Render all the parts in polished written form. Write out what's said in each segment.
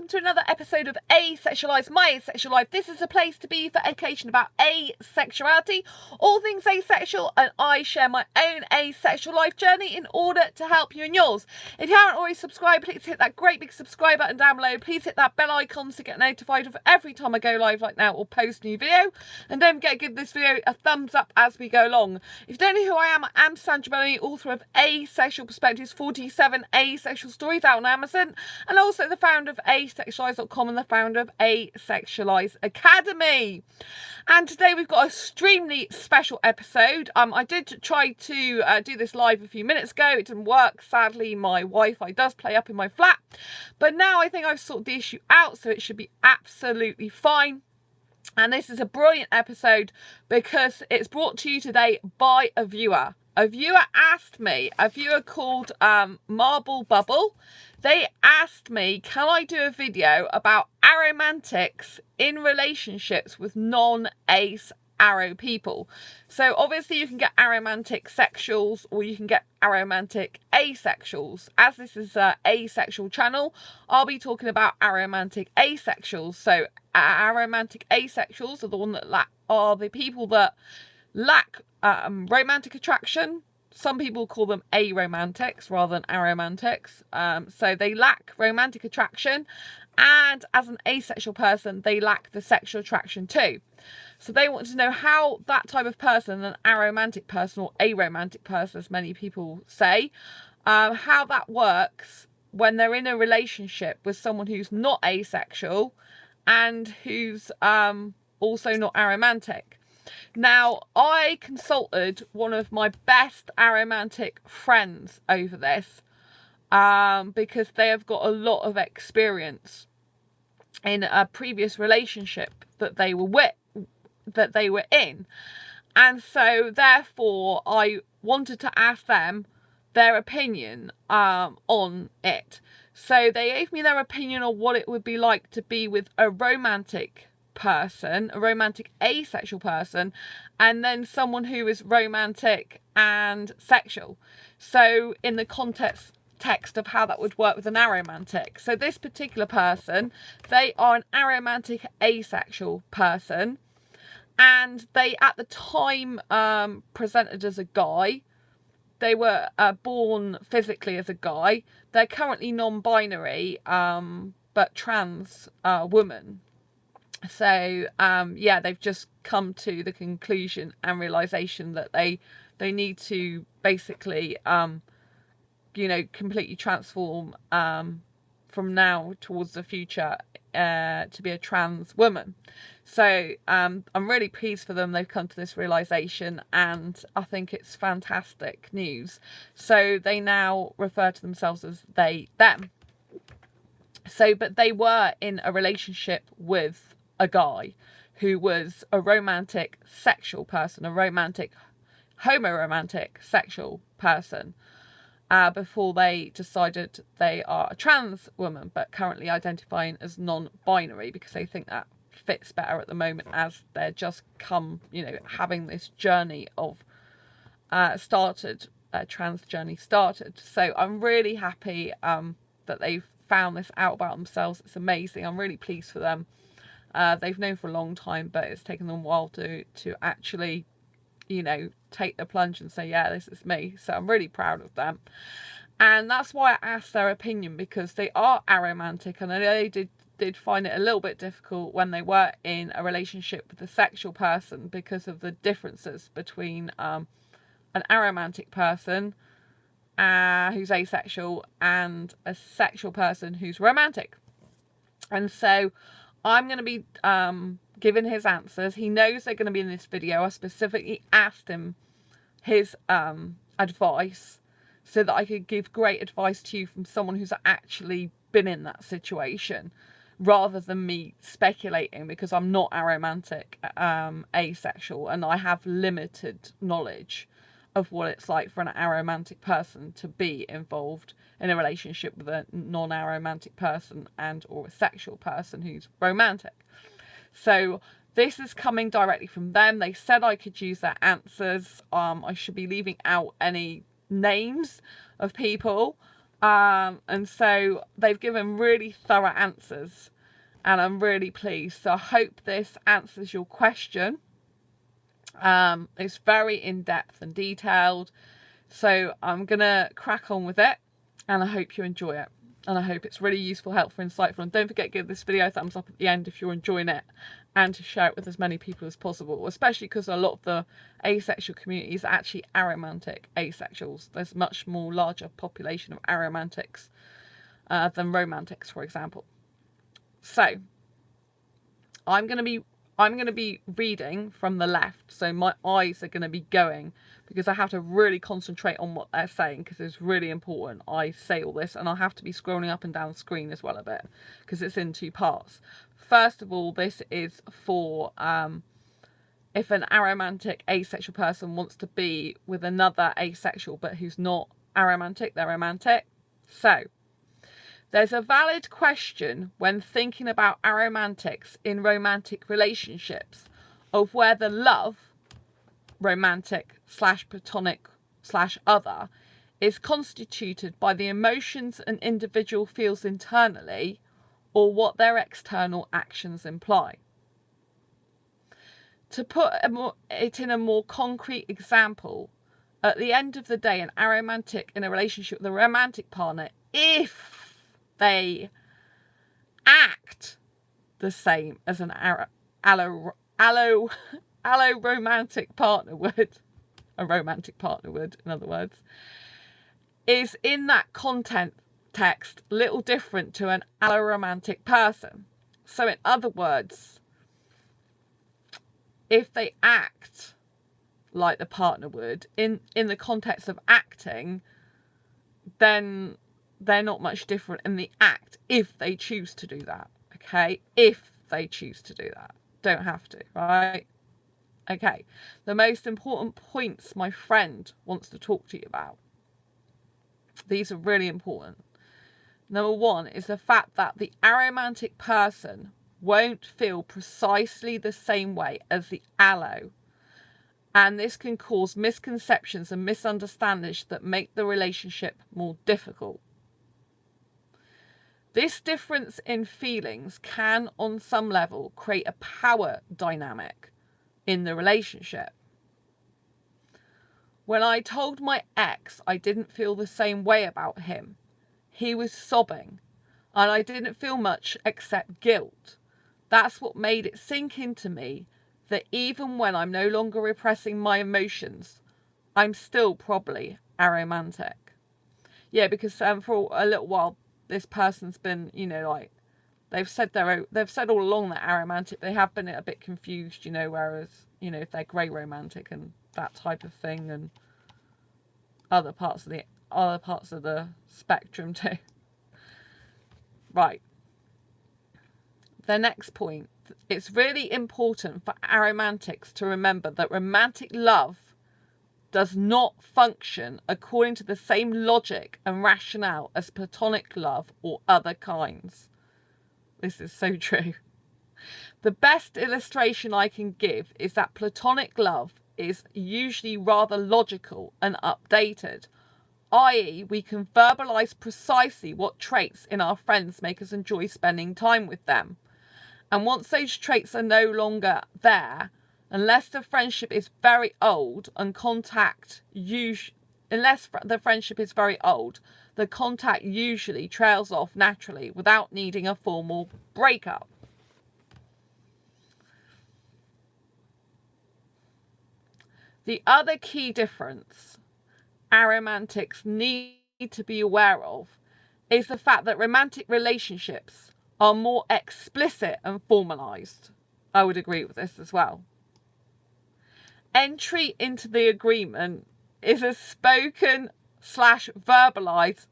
welcome to another episode of Asexualise, my asexual life. This is a place to be for education about asexuality, all things asexual, and I share my own asexual life journey in order to help you in yours. If you haven't already subscribed, please hit that great big subscribe button down below. Please hit that bell icon to get notified of every time I go live like now or post a new video. And don't forget to give this video a thumbs up as we go along. If you don't know who I am Sandra Bellamy, author of Asexual Perspectives, 47 asexual stories out on Amazon, and also the founder of asexualise.com and the founder of Asexualise Academy. And today we've got an extremely special episode. I did try to do this live a few minutes ago. It didn't work. Sadly, my Wi-Fi does play up in my flat. But now I think I've sorted the issue out, so it should be absolutely fine. And this is a brilliant episode because it's brought to you today by a viewer. A viewer asked me, a viewer called Marble Bubble, they asked me, can I do a video about aromantics in relationships with non-ace aro people? So obviously you can get aromantic sexuals or you can get aromantic asexuals. As this is an asexual channel, I'll be talking about aromantic asexuals. So aromantic asexuals are the one that are the people that lack romantic attraction. Some people call them aromantics rather than aromantics. So they lack romantic attraction, and as an asexual person they lack the sexual attraction too. So they want to know how that type of person, an aromantic person or aromantic person as many people say, how that works when they're in a relationship with someone who's not asexual and who's also not aromantic. Now, I consulted one of my best aromantic friends over this because they have got a lot of experience in a previous relationship that they were in. And so therefore I wanted to ask them their opinion on it. So they gave me their opinion on what it would be like to be with a romantic person, a romantic asexual person, and then someone who is romantic and sexual. So in the context of how that would work with an aromantic. So this particular person, they are an aromantic asexual person, and they at the time presented as a guy. They were born physically as a guy. They're currently non-binary but trans woman. So yeah, they've just come to the conclusion and realization that they need to basically completely transform from now towards the future to be a trans woman. So I'm really pleased for them. They've come to this realization, and I think it's fantastic news. So they now refer to themselves as they, them. So, but they were in a relationship with a guy who was a romantic sexual person, a romantic homoromantic sexual person, before they decided they are a trans woman, but currently identifying as non-binary because they think that fits better at the moment as they're just having this journey of trans journey started. So I'm really happy that they've found this out about themselves. It's amazing. I'm really pleased for them. They've known for a long time, but it's taken them a while to actually, take the plunge and say, yeah, this is me. So I'm really proud of them. And that's why I asked their opinion, because they are aromantic, and I know they did find it a little bit difficult when they were in a relationship with a sexual person because of the differences between an aromantic person who's asexual and a sexual person who's romantic. And so I'm going to be giving his answers. He knows they're going to be in this video. I specifically asked him his advice so that I could give great advice to you from someone who's actually been in that situation, rather than me speculating, because I'm not aromantic, asexual, and I have limited knowledge of what it's like for an aromantic person to be involved in a relationship with a non-aromantic person and or a sexual person who's romantic. So this is coming directly from them. They said I could use their answers. I should be leaving out any names of people And so they've given really thorough answers, and I'm really pleased. So I hope this answers your question. It's very in-depth and detailed. So I'm going to crack on with it, and I hope you enjoy it. And I hope it's really useful, helpful, insightful. And don't forget to give this video a thumbs up at the end if you're enjoying it, and to share it with as many people as possible, especially because a lot of the asexual community is actually aromantic asexuals. There's much more larger population of aromantics than romantics, for example. So I'm going to be reading from the left, so my eyes are going to be going, because I have to really concentrate on what they're saying, because it's really important I say all this, and I'll have to be scrolling up and down the screen as well a bit, because it's in two parts. First of all, this is for if an aromantic asexual person wants to be with another asexual but who's not aromantic, they're romantic. So there's a valid question when thinking about aromantics in romantic relationships of whether love, romantic / platonic / other, is constituted by the emotions an individual feels internally or what their external actions imply. To put it in a more concrete example, at the end of the day, an aromantic in a relationship with a romantic partner, if they act the same as an romantic partner would, a romantic partner would, in other words, is in that context little different to an aromantic person. So in other words, if they act like the partner would in the context of acting, then they're not much different in the act if they choose to do that. Okay, if they choose to do that, don't have to, right? Okay, the most important points my friend wants to talk to you about, these are really important. Number one is the fact that the aromantic person won't feel precisely the same way as the aloe, and this can cause misconceptions and misunderstandings that make the relationship more difficult. This difference in feelings can, on some level, create a power dynamic in the relationship. When I told my ex I didn't feel the same way about him, he was sobbing, and I didn't feel much except guilt. That's what made it sink into me that even when I'm no longer repressing my emotions, I'm still probably aromantic. Yeah, because for a little while, this person's been, like, they've said all along they're aromantic. They have been a bit confused, whereas, if they're grey romantic and that type of thing, and other parts of the spectrum too. Right. The next point, it's really important for aromantics to remember that romantic love does not function according to the same logic and rationale as platonic love or other kinds. This is so true. The best illustration I can give is that platonic love is usually rather logical and updated, i.e. we can verbalise precisely what traits in our friends make us enjoy spending time with them. And once those traits are no longer there, unless the friendship is very old and unless the friendship is very old, the contact usually trails off naturally without needing a formal breakup. The other key difference aromantics need to be aware of is the fact that romantic relationships are more explicit and formalised. I would agree with this as well. Entry into the agreement is a spoken / verbalised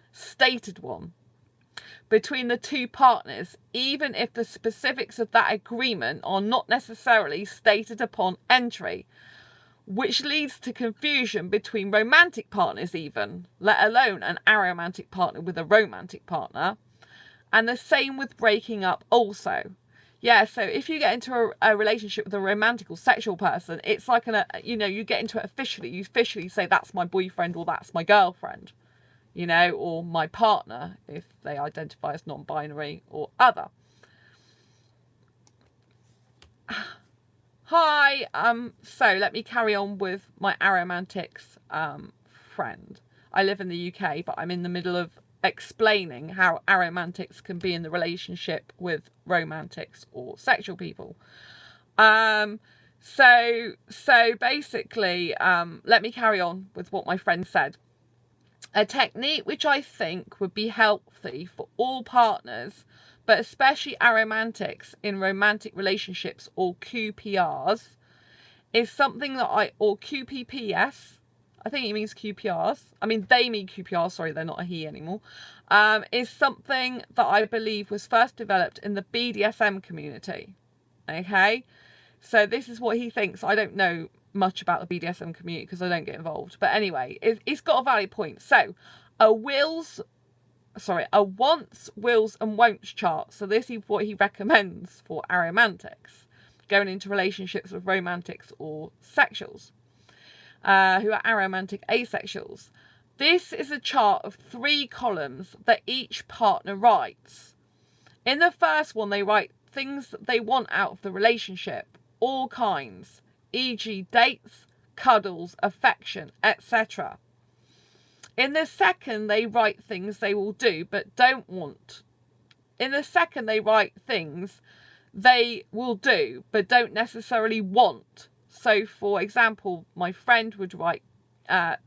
/ stated one between the two partners, even if the specifics of that agreement are not necessarily stated upon entry, which leads to confusion between romantic partners even, let alone an aromantic partner with a romantic partner, and the same with breaking up also. Yeah, so if you get into a relationship with a romantic or sexual person, it's like you get into it officially. You officially say, that's my boyfriend or that's my girlfriend. you know, or my partner if they identify as non-binary or other. Hi, so let me carry on with my aromantics friend. I live in the UK, but I'm in the middle of explaining how aromantics can be in the relationship with romantics or sexual people. So basically, let me carry on with what my friend said. A technique which I think would be healthy for all partners, but especially aromantics in romantic relationships or QPRs, is something that or QPPS, I think he means QPRs. I mean, they mean QPRs, sorry, they're not a he anymore. Is something that I believe was first developed in the BDSM community. Okay? So this is what he thinks. I don't know much about the BDSM community because I don't get involved. But anyway, it's got a valid point. So a wants, wills and won'ts chart. So this is what he recommends for aromantics going into relationships with romantics or sexuals who are aromantic asexuals. This is a chart of 3 columns that each partner writes. In the first one, they write things that they want out of the relationship, all kinds, e.g. dates, cuddles, affection, etc. In the second, they write things they will do but don't want. In the second, they write things they will do but don't necessarily want. So, for example, my friend would write sex.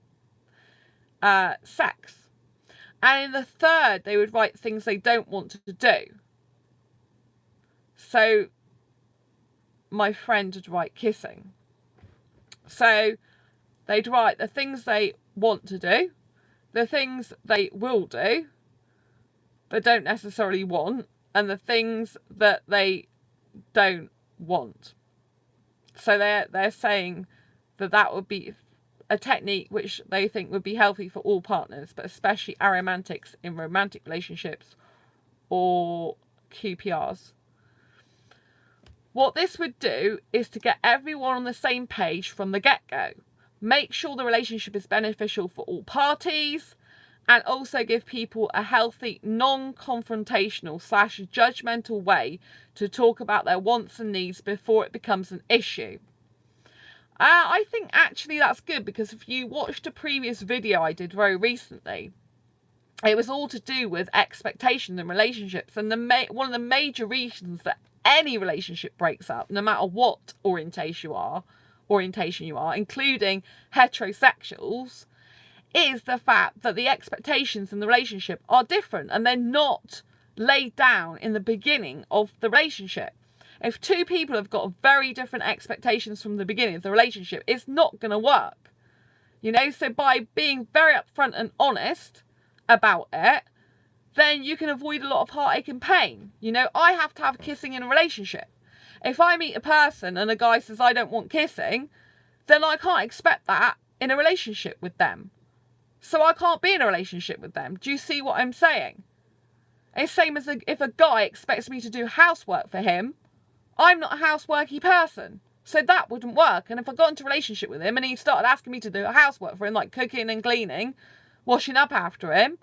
And in the third, they would write things they don't want to do. So, my friend would write kissing. So, they'd write the things they want to do, the things they will do, but don't necessarily want, and the things that they don't want. So they're saying that would be a technique which they think would be healthy for all partners, but especially aromantics in romantic relationships or QPRs. What this would do is to get everyone on the same page from the get-go. Make sure the relationship is beneficial for all parties, and also give people a healthy, non-confrontational / judgmental way to talk about their wants and needs before it becomes an issue. I think actually that's good, because if you watched a previous video I did very recently, it was all to do with expectations in relationships, and one of the major reasons that any relationship breaks up, no matter what orientation you are, including heterosexuals, is the fact that the expectations in the relationship are different and they're not laid down in the beginning of the relationship. If 2 people have got very different expectations from the beginning of the relationship, it's not going to work. You know, so by being very upfront and honest about it, then you can avoid a lot of heartache and pain. You know, I have to have kissing in a relationship. If I meet a person and a guy says I don't want kissing, then I can't expect that in a relationship with them. So I can't be in a relationship with them. Do you see what I'm saying? It's the same as if a guy expects me to do housework for him, I'm not a houseworky person. So that wouldn't work. And if I got into a relationship with him and he started asking me to do housework for him, like cooking and cleaning, washing up after him,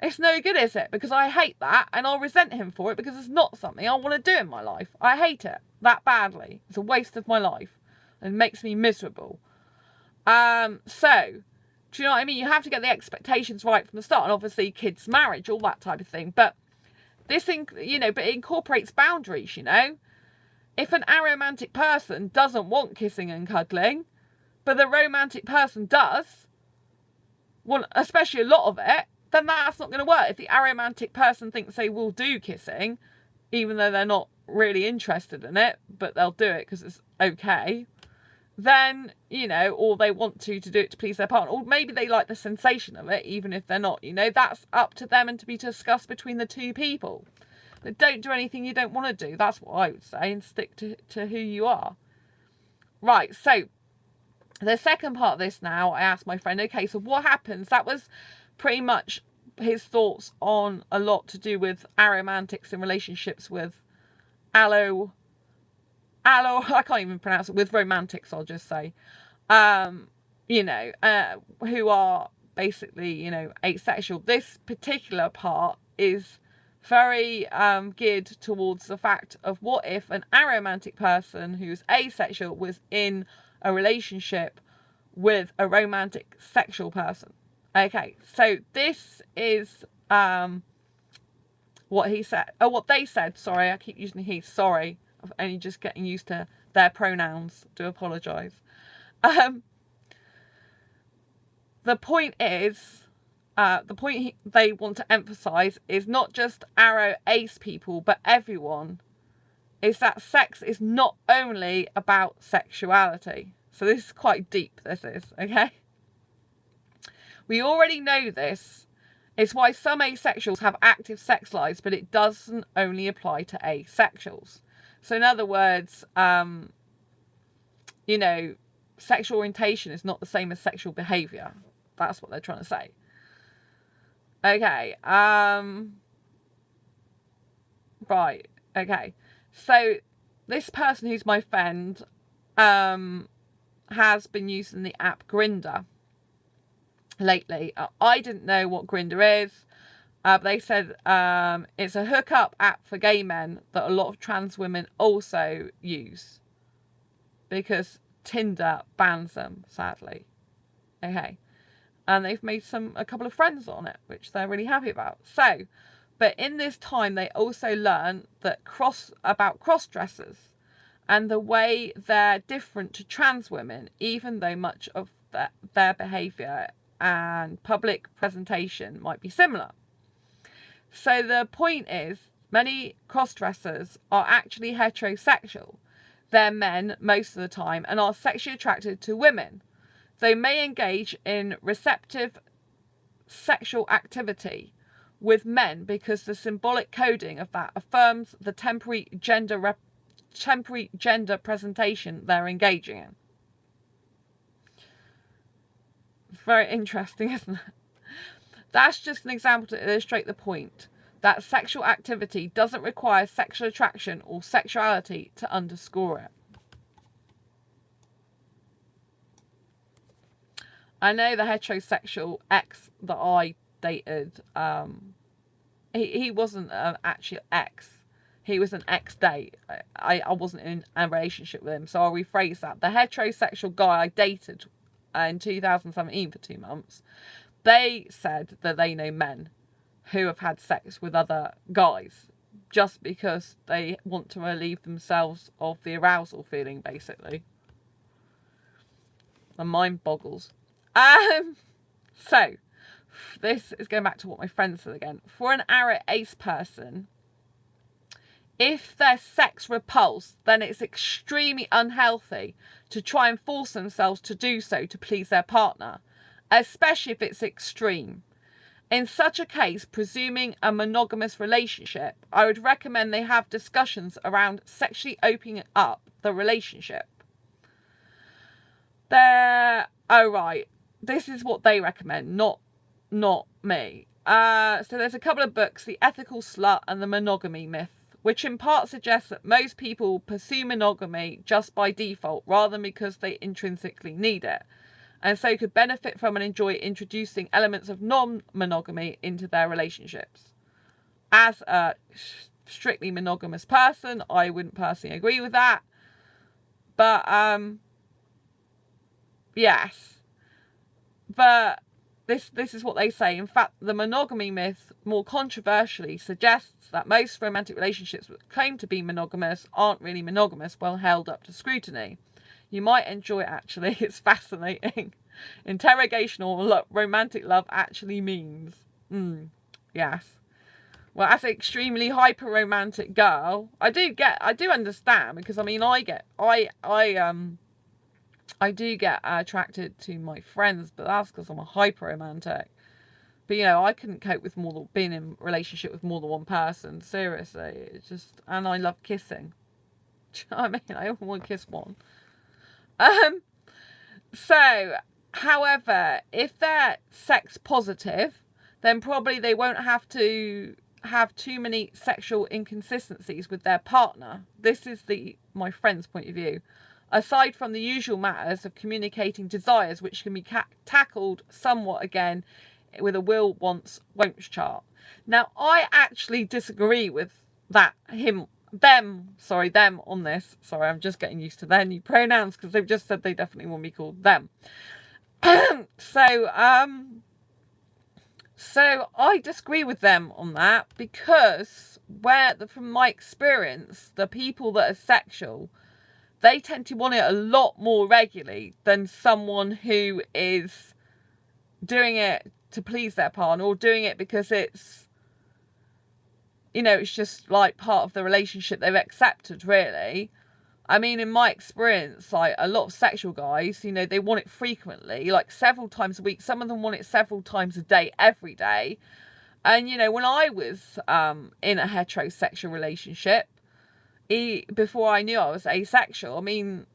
it's no good, is it? Because I hate that and I'll resent him for it, because it's not something I want to do in my life. I hate it that badly. It's a waste of my life and makes me miserable. So, do you know what I mean? You have to get the expectations right from the start, and obviously kids, marriage, all that type of thing. But this thing, you know, but it incorporates boundaries, you know? If an aromantic person doesn't want kissing and cuddling, but the romantic person does, want especially a lot of it, then that's not going to work. If the aromantic person thinks they will do kissing, even though they're not really interested in it, but they'll do it because it's okay, then, you know, or they want to do it to please their partner, or maybe they like the sensation of it, even if they're not, you know, that's up to them and to be discussed between the 2 people. But don't do anything you don't want to do. That's what I would say, and stick to who you are. Right, so the second part of this now, I asked my friend, okay, so what happens? That was pretty much his thoughts on a lot to do with aromantics in relationships with I can't even pronounce it, with romantics, I'll just say, you know, who are basically, you know, asexual. This particular part is very geared towards the fact of what if an aromantic person who's asexual was in a relationship with a romantic sexual person. Okay, so this is what he said, or what they said. Sorry, I keep using he. Sorry, I'm only just getting used to their pronouns. Do apologise. The point is, they want to emphasise is not just aro-ace people, but everyone, is that sex is not only about sexuality. So this is quite deep, this is, okay? We already know this. It's why some asexuals have active sex lives, but it doesn't only apply to asexuals. So in other words, you know, sexual orientation is not the same as sexual behaviour. That's what they're trying to say. Okay. Right. Okay. So this person who's my friend has been using the app Grindr lately. I didn't know what Grindr is. But they said it's a hookup app for gay men that a lot of trans women also use because Tinder bans them, sadly. Okay. And they've made a couple of friends on it, which they're really happy about. So, but in this time, they also learn that about cross-dressers and the way they're different to trans women, even though much of their behaviour and public presentation might be similar. So the point is, many cross-dressers are actually heterosexual. They're men most of the time and are sexually attracted to women. They may engage in receptive sexual activity with men because the symbolic coding of that affirms the temporary gender presentation they're engaging in. Very interesting, isn't it? That's just an example to illustrate the point that sexual activity doesn't require sexual attraction or sexuality to underscore it. I know the heterosexual ex that I dated, he wasn't actually an ex. He was an ex-date. I wasn't in a relationship with him, so I'll rephrase that. The heterosexual guy I dated in 2017 for 2 months, they said that they know men who have had sex with other guys just because they want to relieve themselves of the arousal feeling, basically. My mind boggles. So, this is going back to what my friend said again. For an aro-ace person, if their sex repulsed, then it's extremely unhealthy to try and force themselves to do so to please their partner, especially if it's extreme. In such a case, presuming a monogamous relationship, I would recommend they have discussions around sexually opening up the relationship. Oh right, this is what they recommend, not me. So there's a couple of books, The Ethical Slut and The Monogamy Myth, which in part suggests that most people pursue monogamy just by default rather than because they intrinsically need it, and so could benefit from and enjoy introducing elements of non-monogamy into their relationships. As a strictly monogamous person, I wouldn't personally agree with that, but yes. But this is what they say. In fact, the monogamy myth, more controversially, suggests that most romantic relationships that claim to be monogamous aren't really monogamous, well held up to scrutiny. You might enjoy it, actually. It's fascinating. Interrogation or romantic love actually means. Yes. Well, as an extremely hyper-romantic girl, I do understand, because I mean, I do get attracted to my friends, but that's because I'm a hyper-romantic. But, you know, I couldn't cope with being in a relationship with more than one person. Seriously. It's just, and I love kissing. Do you know what I mean? I only want to kiss one. So, however, if they're sex positive, then probably they won't have to have too many sexual inconsistencies with their partner. This is my friend's point of view. aside from the usual matters of communicating desires, which can be tackled somewhat again with a will, wants, won'ts chart. Now, I actually disagree with that, them on this. Sorry, I'm just getting used to their new pronouns because they've just said they definitely want me called them. So I disagree with them on that, because from my experience, the people that are sexual, they tend to want it a lot more regularly than someone who is doing it to please their partner, or doing it because it's, it's just like part of the relationship they've accepted, really. I mean, in my experience, like a lot of sexual guys, they want it frequently, like several times a week. Some of them want it several times a day, every day. And, when I was in a heterosexual relationship, before I knew I was asexual, I mean,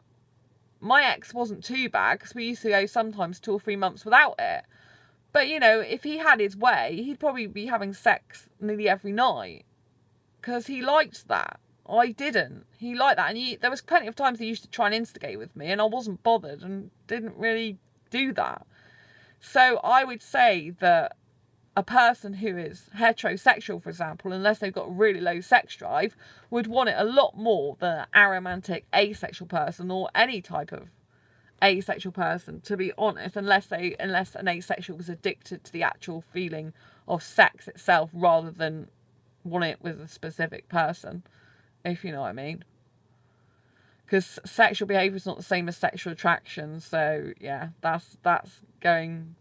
my ex wasn't too bad, because we used to go sometimes 2 or 3 months without it. But, if he had his way, he'd probably be having sex nearly every night, because he liked that. I didn't. He liked that. And there was plenty of times he used to try and instigate with me, and I wasn't bothered and didn't really do that. So I would say that a person who is heterosexual, for example, unless they've got really low sex drive, would want it a lot more than an aromantic asexual person, or any type of asexual person, to be honest, unless an asexual was addicted to the actual feeling of sex itself rather than want it with a specific person, if you know what I mean. Because sexual behaviour is not the same as sexual attraction. So yeah, that's going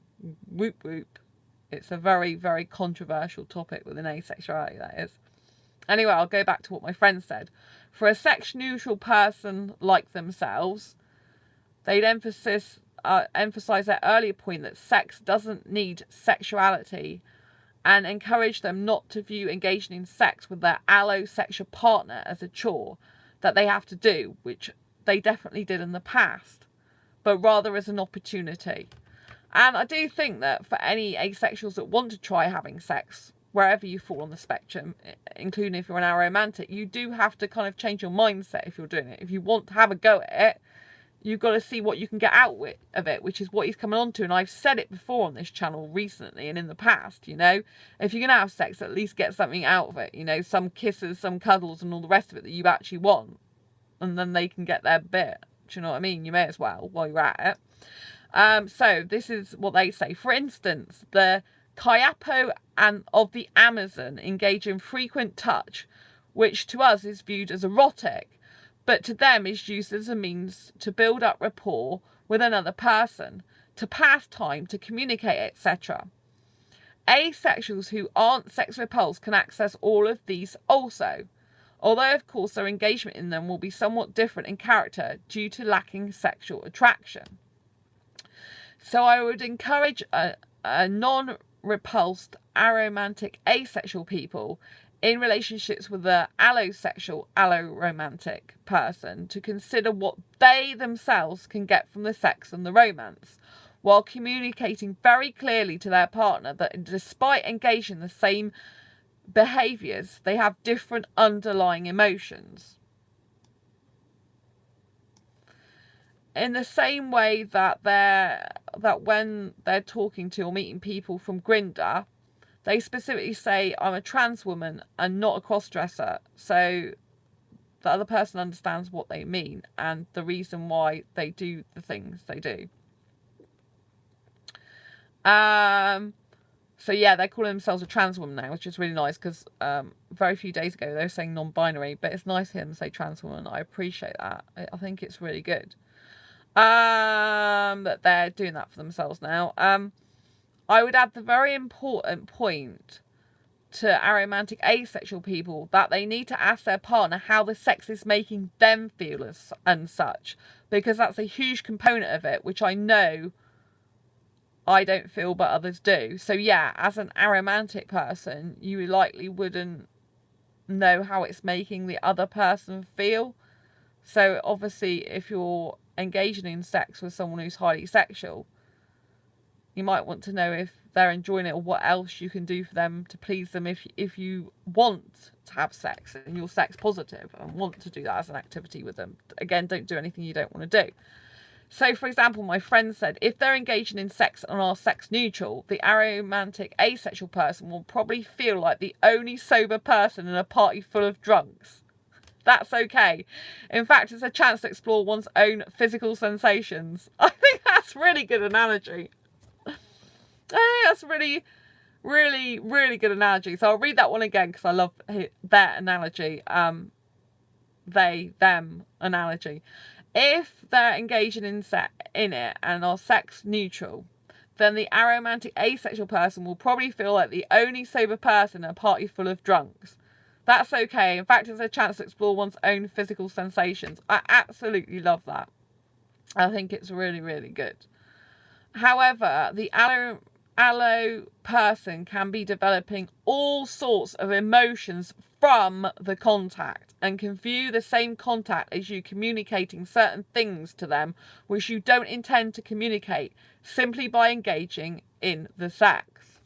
whoop whoop. It's a very, very controversial topic within asexuality, that is. Anyway, I'll go back to what my friend said. For a sex neutral person like themselves, they'd emphasize their earlier point that sex doesn't need sexuality, and encourage them not to view engaging in sex with their allosexual partner as a chore that they have to do, which they definitely did in the past, but rather as an opportunity. And I do think that for any asexuals that want to try having sex, wherever you fall on the spectrum, including if you're an aromantic, you do have to kind of change your mindset if you're doing it. If you want to have a go at it, you've got to see what you can get out of it, which is what he's coming on to. And I've said it before on this channel recently and in the past, if you're going to have sex, at least get something out of it, some kisses, some cuddles and all the rest of it that you actually want. And then they can get their bit. Do you know what I mean? You may as well while you're at it. So this is what they say. For instance, the Kayapo and of the Amazon engage in frequent touch, which to us is viewed as erotic, but to them is used as a means to build up rapport with another person, to pass time, to communicate, etc. Asexuals who aren't sex repulsed can access all of these also, although of course their engagement in them will be somewhat different in character due to lacking sexual attraction. So I would encourage a non-repulsed, aromantic, asexual people in relationships with an allosexual, allo-romantic person to consider what they themselves can get from the sex and the romance, while communicating very clearly to their partner that despite engaging in the same behaviours, they have different underlying emotions. In the same way that when they're talking to or meeting people from Grindr, they specifically say, I'm a trans woman and not a cross-dresser. So the other person understands what they mean and the reason why they do the things they do. So yeah, they're calling themselves a trans woman now, which is really nice, because very few days ago they were saying non-binary, but it's nice to hear them say trans woman. I appreciate that. I think it's really good. That they're doing that for themselves now. I would add the very important point to aromantic asexual people that they need to ask their partner how the sex is making them feel and such, because that's a huge component of it, which I know I don't feel but others do. So yeah, as an aromantic person, you likely wouldn't know how it's making the other person feel. So obviously if you're engaging in sex with someone who's highly sexual, you might want to know if they're enjoying it or what else you can do for them to please them if you want to have sex and you're sex positive and want to do that as an activity with them, again, don't do anything you don't want to do. So, for example, my friend said if they're engaging in sex and are sex neutral, the aromantic asexual person will probably feel like the only sober person in a party full of drunks. That's okay. In fact, it's a chance to explore one's own physical sensations. I think that's really good analogy. I think that's really, really, really good analogy. So I'll read that one again because I love their analogy. They, them analogy. If they're engaging in it and are sex neutral, then the aromantic asexual person will probably feel like the only sober person in a party full of drunks. That's okay. In fact, it's a chance to explore one's own physical sensations. I absolutely love that. I think it's really, really good. However, the allo person can be developing all sorts of emotions from the contact and can view the same contact as you communicating certain things to them which you don't intend to communicate simply by engaging in the sex.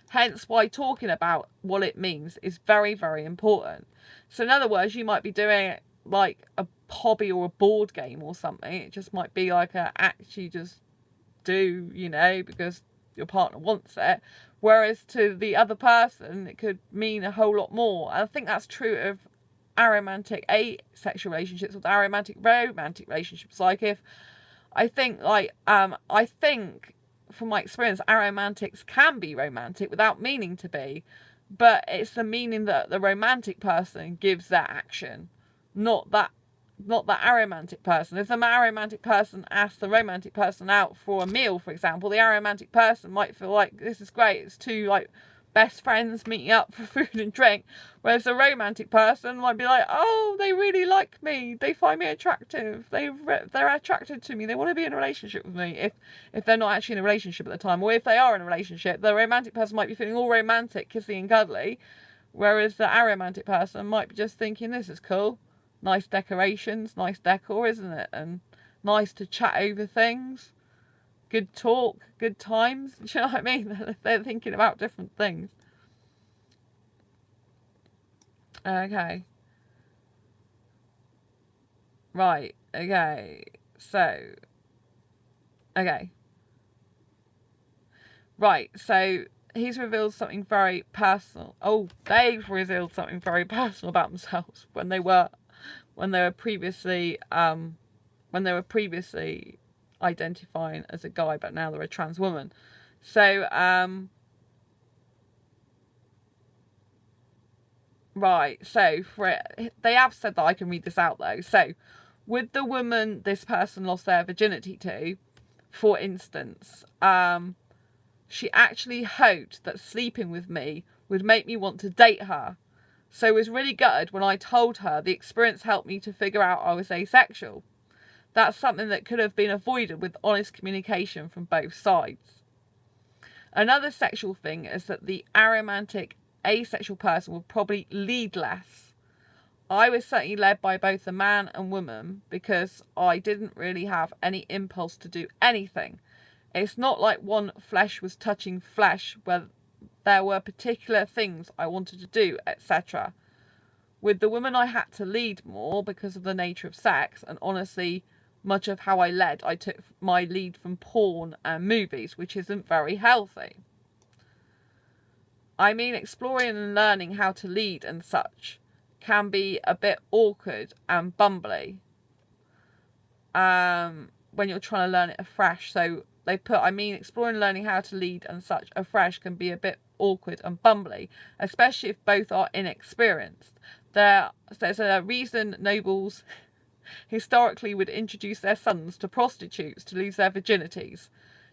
Hence why talking about what it means is very, very important. So in other words, you might be doing it like a hobby or a board game or something. It just might be like a act you just do, you know, because your partner wants it. Whereas to the other person, it could mean a whole lot more. And I think that's true of aromantic asexual relationships with aromantic romantic relationships. Like if I think from my experience, aromantics can be romantic without meaning to be, but it's the meaning that the romantic person gives that action, not that aromantic person. If the aromantic person asks the romantic person out for a meal, for example, the aromantic person might feel like this is great. It's two like best friends meeting up for food and drink. Whereas the romantic person might be like, oh, they really like me. They find me attractive. They're attracted to me. They want to be in a relationship with me. If they're not actually in a relationship at the time, or if they are in a relationship, the romantic person might be feeling all romantic, kissy and cuddly. Whereas the aromantic person might be just thinking, this is cool. Nice decorations, nice decor, isn't it? And nice to chat over things. Good talk, good times. Do you know what I mean? They're thinking about different things. Okay. Right, okay. So, okay. Right, so he's revealed something very personal. Oh, they've revealed something very personal about themselves when they were previously identifying as a guy, but now they're a trans woman. So right, so they have said that I can read this out though. So with the woman this person lost their virginity to, for instance, she actually hoped that sleeping with me would make me want to date her. So it was really gutted when I told her the experience helped me to figure out I was asexual. That's something that could have been avoided with honest communication from both sides. Another sexual thing is that the aromantic asexual person will probably lead less. I was certainly led by both the man and woman because I didn't really have any impulse to do anything. It's not like one flesh was touching flesh where there were particular things I wanted to do, etc. With the woman I had to lead more because of the nature of sex, and honestly, much of how I led, I took my lead from porn and movies, which isn't very healthy. I mean, exploring and learning how to lead and such can be a bit awkward and bumbly when you're trying to learn it afresh. So they put, exploring and learning how to lead and such afresh can be a bit awkward and bumbly, especially if both are inexperienced. There's a reason nobles historically would introduce their sons to prostitutes to lose their virginities,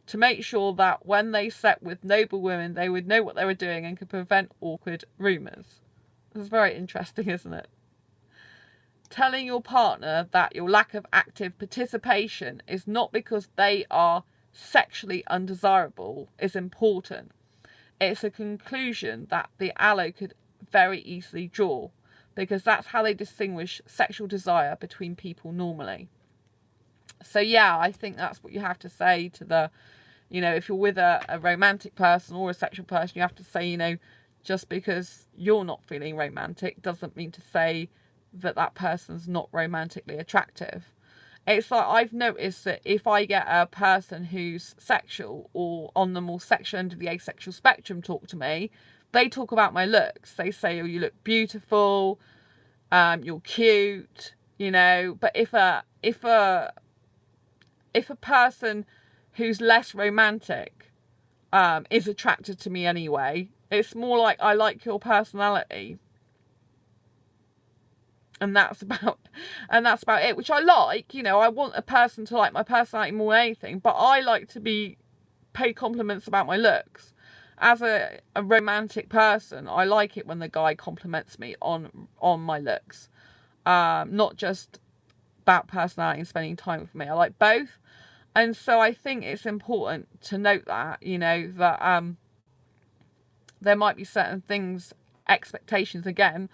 to make sure that when they slept with noble women they would know what they were doing and could prevent awkward rumours. This is very interesting, isn't it? Telling your partner that your lack of active participation is not because they are sexually undesirable is important. It's a conclusion that the allo could very easily draw, because that's how they distinguish sexual desire between people normally. So yeah, I think that's what you have to say to the You know, if you're with a romantic person or a sexual person, you have to say, you know, just because you're not feeling romantic doesn't mean to say that that person's not romantically attractive. It's like I've noticed that if I get a person who's sexual or on the more sexual end of the asexual spectrum talk to me, they talk about my looks. They say, oh, you look beautiful, you're cute, you know. But if a person who's less romantic is attracted to me anyway, it's more like I like your personality. And that's about it, which I like. You know, I want a person to like my personality more than anything, but I like to be paid compliments about my looks. As a romantic person, I like it when the guy compliments me on my looks, not just about personality and spending time with me. I like both. And so I think it's important to note that, you know, that there might be certain things, expectations again,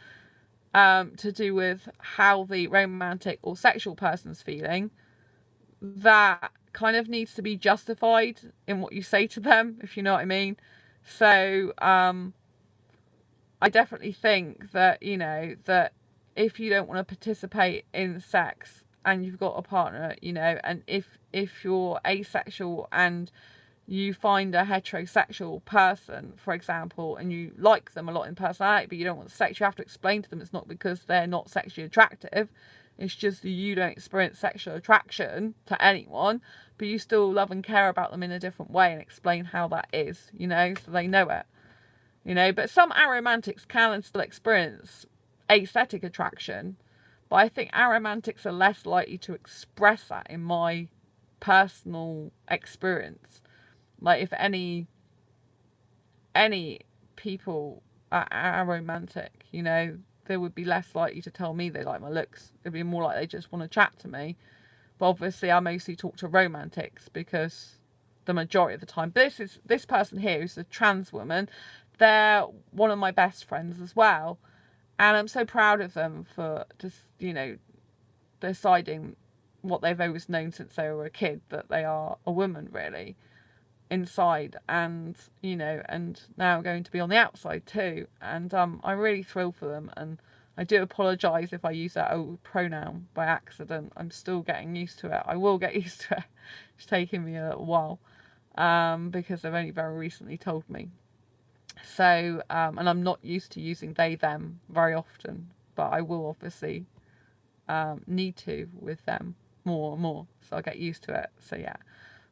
to do with how the romantic or sexual person's feeling, that kind of needs to be justified in what you say to them, if you know what I mean. So I definitely think that, you know, that if you don't want to participate in sex and you've got a partner, you know, and if you're asexual and you find a heterosexual person, for example, and you like them a lot in personality, but you don't want sex, you have to explain to them it's not because they're not sexually attractive. It's just that you don't experience sexual attraction to anyone, but you still love and care about them in a different way, and explain how that is, you know, so they know it. You know, but some aromantics can still experience aesthetic attraction, but I think aromantics are less likely to express that in my personal experience. Like if any people are aromantic, you know, they would be less likely to tell me they like my looks. It'd be more like they just want to chat to me. But obviously I mostly talk to romantics because the majority of the time. But this person here who's a trans woman, they're one of my best friends as well. And I'm so proud of them for just, you know, deciding what they've always known since they were a kid, that they are a woman really inside, and you know, and now going to be on the outside too. And I'm really thrilled for them, and I do apologise if I use that old pronoun by accident. I'm still getting used to it. I will get used to it. It's taking me a little while because they've only very recently told me. So and I'm not used to using they them very often, but I will obviously need to with them more and more, so I'll get used to it. So yeah.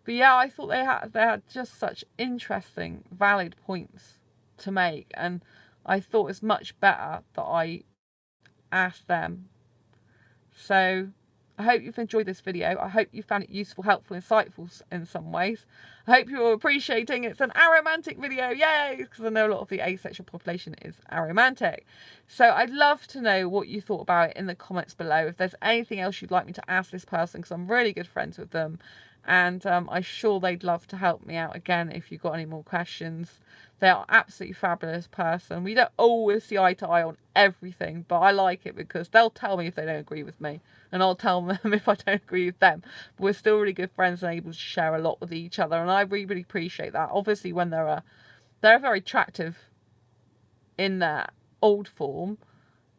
But yeah, I thought they had just such interesting, valid points to make, and I thought it's much better that I asked them. So I hope you've enjoyed this video. I hope you found it useful, helpful, insightful in some ways. I hope you're appreciating it's an aromantic video, yay! Because I know a lot of the asexual population is aromantic. So I'd love to know what you thought about it in the comments below. If there's anything else you'd like me to ask this person, because I'm really good friends with them. And I'm sure they'd love to help me out again if you've got any more questions. They are absolutely fabulous person. We don't always see eye to eye on everything, but I like it because they'll tell me if they don't agree with me, and I'll tell them if I don't agree with them. But we're still really good friends and able to share a lot with each other, and I really, really appreciate that. Obviously, when they're very attractive in their old form,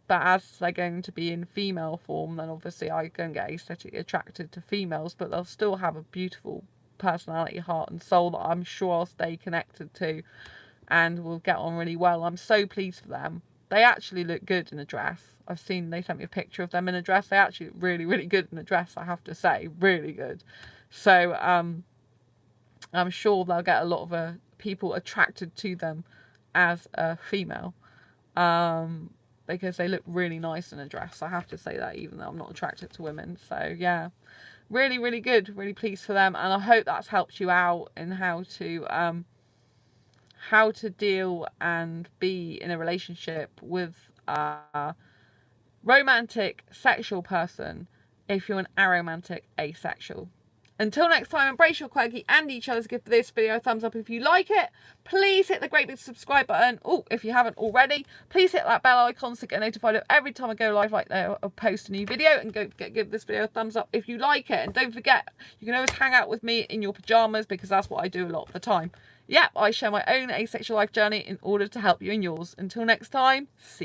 but as they're going to be in female form, then obviously I go and get aesthetically attracted to females, but they'll still have a beautiful personality, heart and soul that I'm sure I'll stay connected to, and we'll get on really well. I'm so pleased for them. They actually look good in a dress. I've seen, they sent me a picture of them in a dress. They actually look really, really good in a dress, I have to say. Really good. So I'm sure they'll get a lot of people attracted to them as a female. Because they look really nice in a dress. I have to say that, even though I'm not attracted to women. So yeah, really, really good. Really pleased for them, and I hope that's helped you out in how to deal and be in a relationship with a romantic sexual person if you're an aromantic asexual. Until next time, embrace your quirky and each other's. Give this video a thumbs up if you like it. Please hit the great big subscribe button. Oh, if you haven't already, please hit that bell icon to get notified of every time I go live like that or post a new video. And give this video a thumbs up if you like it. And don't forget, you can always hang out with me in your pajamas, because that's what I do a lot of the time. Yeah, I share my own asexual life journey in order to help you in yours. Until next time, see you.